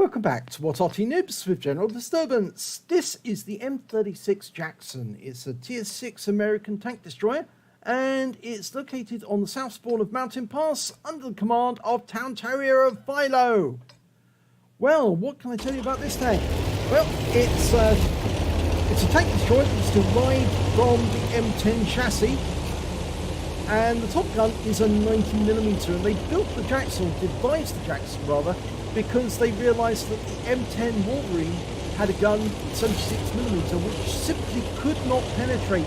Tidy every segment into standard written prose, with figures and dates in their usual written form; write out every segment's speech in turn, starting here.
Welcome back to What Arty Noobs with General Disturbance. This is the M36 Jackson. It's a Tier 6 American tank destroyer, and it's located on the south spawn of Mountain Pass under the command of Town Terrier of Philo. Well, what can I tell you about this tank? Well, it's a tank destroyer that's derived from the M10 chassis, and the top gun is a 90mm, and they built the Jackson, devised the Jackson rather, because they realised that the M10 Wolverine had a gun 76mm which simply could not penetrate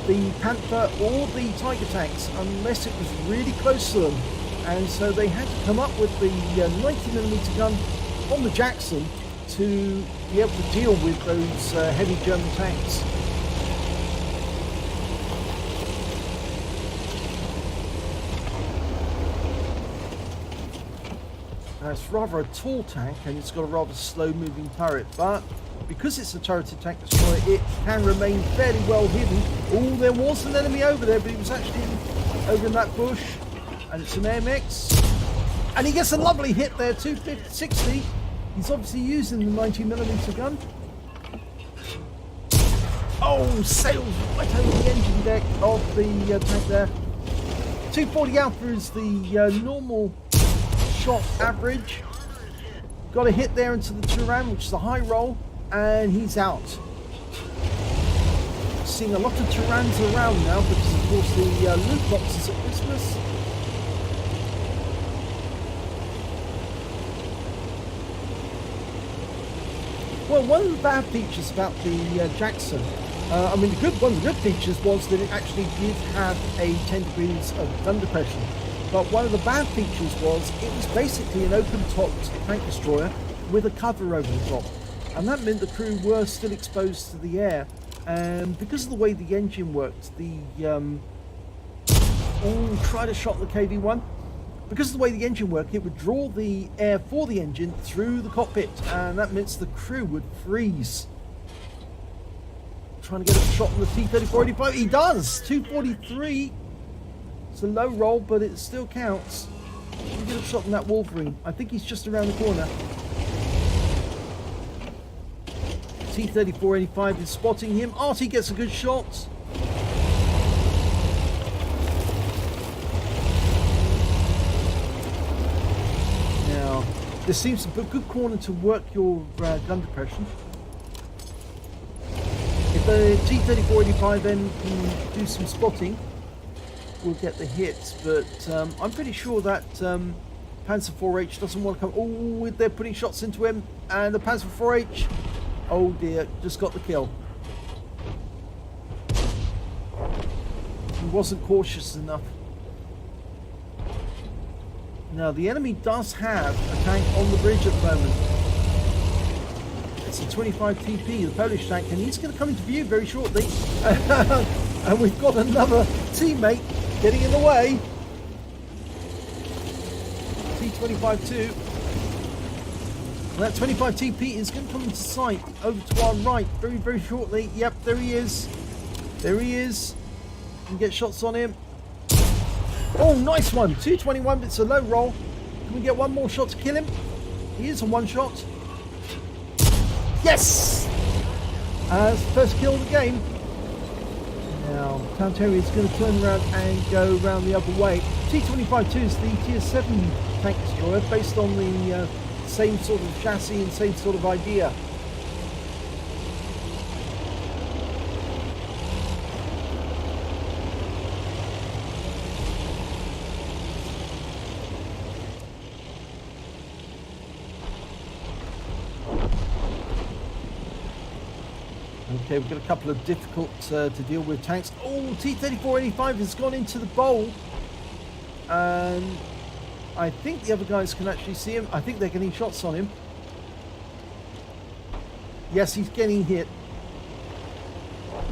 the Panther or the Tiger tanks unless it was really close to them, and so they had to come up with the 90mm gun on the Jackson to be able to deal with those heavy German tanks. It's rather a tall tank and it's got a rather slow moving turret, but because it's a turreted tank destroyer, it can remain fairly well hidden. Oh, there was an enemy over there, but he was actually over in that bush, and it's an AMX, and he gets a lovely hit there, 260. He's obviously using the 90mm gun. Oh, sails right over the engine deck of the tank there. 240 alpha is the normal shot average. Got a hit there into the Turan, which is a high roll, and he's out. Seeing a lot of Turans around now because of course the loot boxes at Christmas. Well, one of the bad features about the Jackson, I mean one of the good features was that it actually did have a 10 degrees of gun depression. But one of the bad features was it was basically an open-topped tank destroyer with a cover over the top, and that meant the crew were still exposed to the air. And because of the way the engine worked, the try to shot the KV-1. Because of the way the engine worked, it would draw the air for the engine through the cockpit, and that meant the crew would freeze. Trying to get a shot on the T-3485. He does. 243. It's a low roll, but it still counts. We get a shot on that Wolverine. I think he's just around the corner. T-3485 is spotting him. Arty gets a good shot. Now, this seems a good corner to work your gun depression. If the T-3485 then can do some spotting, will get the hits, but I'm pretty sure that Panzer 4H doesn't want to come. Oh, they're putting shots into him, and the Panzer 4H, oh dear, just got the kill. He wasn't cautious enough. Now the enemy does have a tank on the bridge at the moment. It's a 25 TP, the Polish tank, and he's going to come into view very shortly. And we've got another teammate getting in the way. T-25-2. That 25 TP is going to come into sight over to our right very, very shortly. Yep, there he is. There he is. You can get shots on him. Oh, nice one. 221, but it's a low roll. Can we get one more shot to kill him? He is a one shot. Yes! First kill of the game. Now, Town Terrier is going to turn around and go around the other way. T-25-2 is the Tier 7 tank destroyer based on the same sort of chassis and same sort of idea. Okay, we've got a couple of difficult to deal with tanks. Oh, T-3485 has gone into the bowl. And I think the other guys can actually see him. I think they're getting shots on him. Yes, he's getting hit.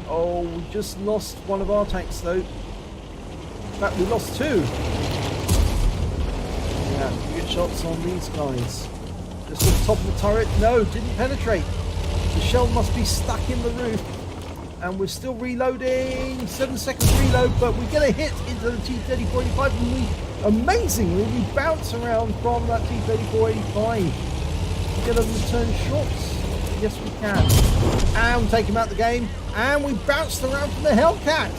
Oh, we just lost one of our tanks though. In fact, we lost two. Yeah, we get shots on these guys. Just at the top of the turret. No, didn't penetrate. The shell must be stuck in the roof, and we're still reloading. 7 seconds reload, but we get a hit into the T-3485, and amazingly we bounce around from that T-3485. get a return shots? Yes, we can. And take him out the game. And we bounced around from the Hellcat.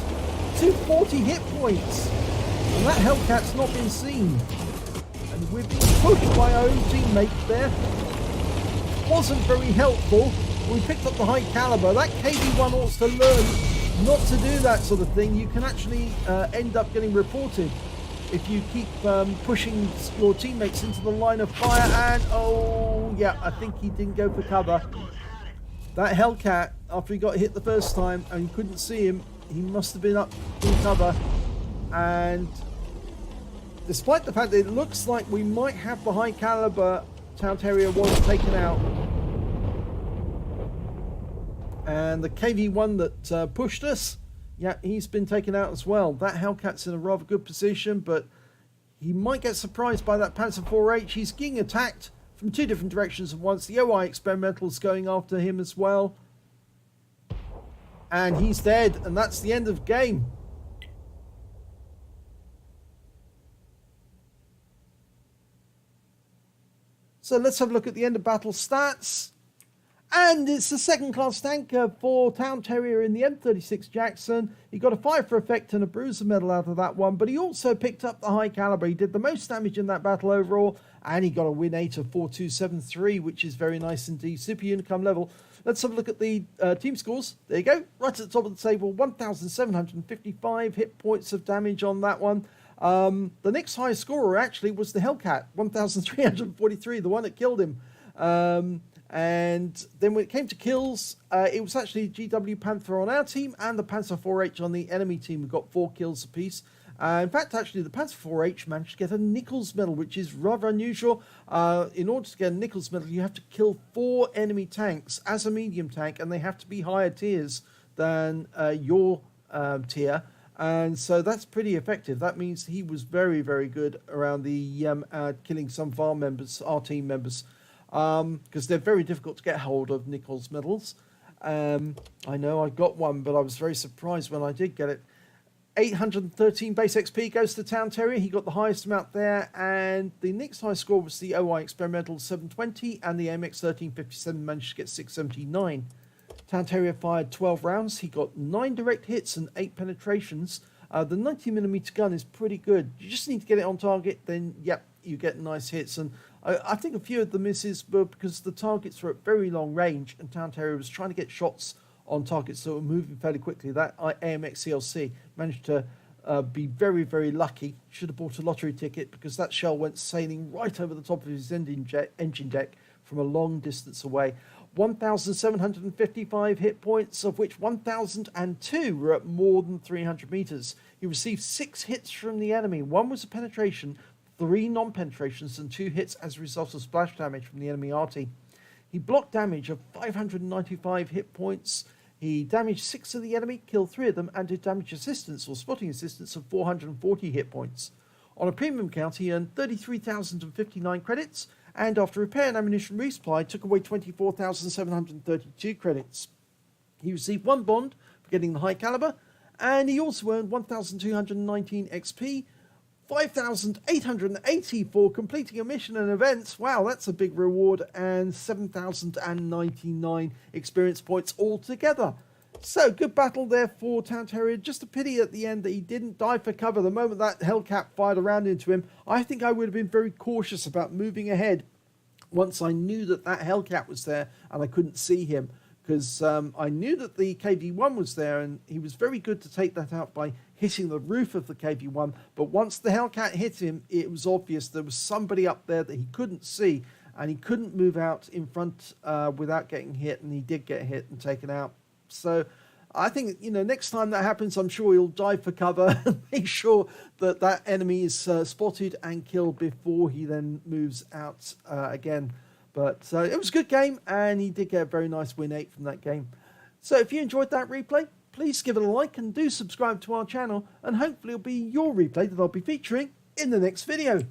240 hit points. And that Hellcat's not been seen. And we're being pushed by our own teammates there. Wasn't very helpful. We picked up the High Calibre. That KV-1 ought to learn not to do that sort of thing. You can actually end up getting reported if you keep pushing your teammates into the line of fire. And oh yeah, I think he didn't go for cover. That Hellcat, after he got hit the first time and you couldn't see him, he must have been up in cover. And despite the fact that it looks like we might have the High Calibre Town Terrier 1 taken out, and the KV-1 that pushed us, yeah, he's been taken out as well. That Hellcat's in a rather good position, but he might get surprised by that Panzer IV-H. He's getting attacked from two different directions at once. The OI Experimental's going after him as well. And he's dead, and that's the end of the game. So let's have a look at the end of battle stats. And it's the second class tanker for Town Terrier in the M36 Jackson. He got a 5 for effect and a bruiser medal out of that one, but he also picked up the High Calibre. He did the most damage in that battle overall, and he got a win 8 of 4273, which is very nice indeed. Super Unicum level. Let's have a look at the team scores. There you go, right at the top of the table, 1,755 hit points of damage on that one. The next highest scorer actually was the Hellcat, 1,343, the one that killed him. And then when it came to kills, it was actually GW Panther on our team and the Panzer IV-H on the enemy team who got 4 kills apiece. In fact, actually, the Panzer IV-H managed to get a Nichols medal, which is rather unusual. In order to get a Nichols medal, you have to kill 4 enemy tanks as a medium tank, and they have to be higher tiers than your tier. And so that's pretty effective. That means he was very, very good around the killing some of our members, our team members, because they're very difficult to get hold of Nichols medals. I know I got one, but I was very surprised when I did get it. 813 base XP goes to Town Terrier. He got the highest amount there, and the next highest score was the OI Experimental 720, and the AMX 1357 managed to get 679. Town Terrier fired 12 rounds. He got 9 direct hits and 8 penetrations. The 90mm gun is pretty good. You just need to get it on target, then yep, you get nice hits. And I think a few of the misses were because the targets were at very long range, and Town Terrier was trying to get shots on targets that were moving fairly quickly. That AMX CLC managed to be very, very lucky. Should have bought a lottery ticket because that shell went sailing right over the top of his engine deck from a long distance away. 1,755 hit points, of which 1,002 were at more than 300 meters. He received 6 hits from the enemy. 1 was a penetration, 3 non-penetrations, and 2 hits as a result of splash damage from the enemy Arty. He blocked damage of 595 hit points. He damaged 6 of the enemy, killed 3 of them, and did damage assistance or spotting assistance of 440 hit points. On a premium count, he earned 33,059 credits, and after repair and ammunition resupply, took away 24,732 credits. He received 1 bond for getting the High Calibre, and he also earned 1,219 XP, 5,880 for completing a mission and events. Wow, that's a big reward, and 7,099 experience points altogether. So, good battle there for Town Terrier. Just a pity at the end that he didn't dive for cover. The moment that Hellcat fired around into him, I think I would have been very cautious about moving ahead once I knew that that Hellcat was there and I couldn't see him. Because I knew that the KV-1 was there, and he was very good to take that out by hitting the roof of the KV-1. But once the Hellcat hit him, it was obvious there was somebody up there that he couldn't see, and he couldn't move out in front without getting hit, and he did get hit and taken out. So I think, you know, next time that happens, I'm sure he'll dive for cover and make sure that that enemy is spotted and killed before he then moves out again. But it was a good game, and he did get a very nice win 8 from that game. So if you enjoyed that replay, please give it a like and do subscribe to our channel, and hopefully it'll be your replay that I'll be featuring in the next video.